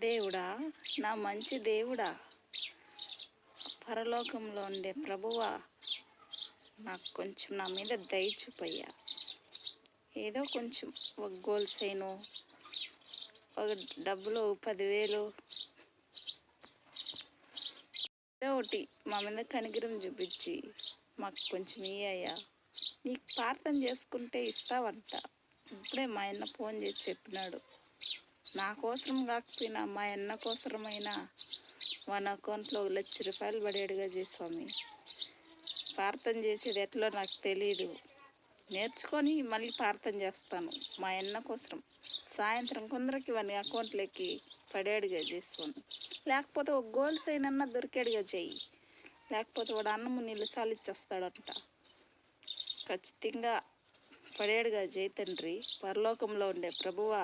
దేవుడా, నా మంచి దేవుడా, పరలోకంలో ఉండే ప్రభువా, నాకు కొంచెం నా మీద దయ చూపయ్యా. ఏదో కొంచెం ఒక గోల్ సైను, ఒక డబ్బులు 10,000, ఏదో ఒకటి మా మీద కనికరం చూపించి మాకు కొంచెం ఇయ్యయ్యా. నీకు ప్రార్థన చేసుకుంటే ఇస్తావంట. ఇప్పుడే మా అన్న ఫోన్ చేసి చెప్పినాడు. నా కోసరం కాకపోయినా మా అన్న కోసరమైనా మన అకౌంట్లో 1,00,000 రూపాయలు పడేడుగా స్వామి. ప్రార్థన చేసేది ఎట్లా నాకు తెలీదు, నేర్చుకొని మళ్ళీ ప్రార్థన చేస్తాను మా అన్న కోసం. సాయంత్రం కొందరికి వాని అకౌంట్లోకి పడేడుగా చేసుకోను. లేకపోతే ఒక గోల్ సైన్ అన్నా దొరికేడుగా చెయ్యి. లేకపోతే వాడు అన్నము నీళ్ళు సాలిచ్చేస్తాడంట. ఖచ్చితంగా పడేడుగా చేయి తండ్రి. పరలోకంలో ఉండే ప్రభువా,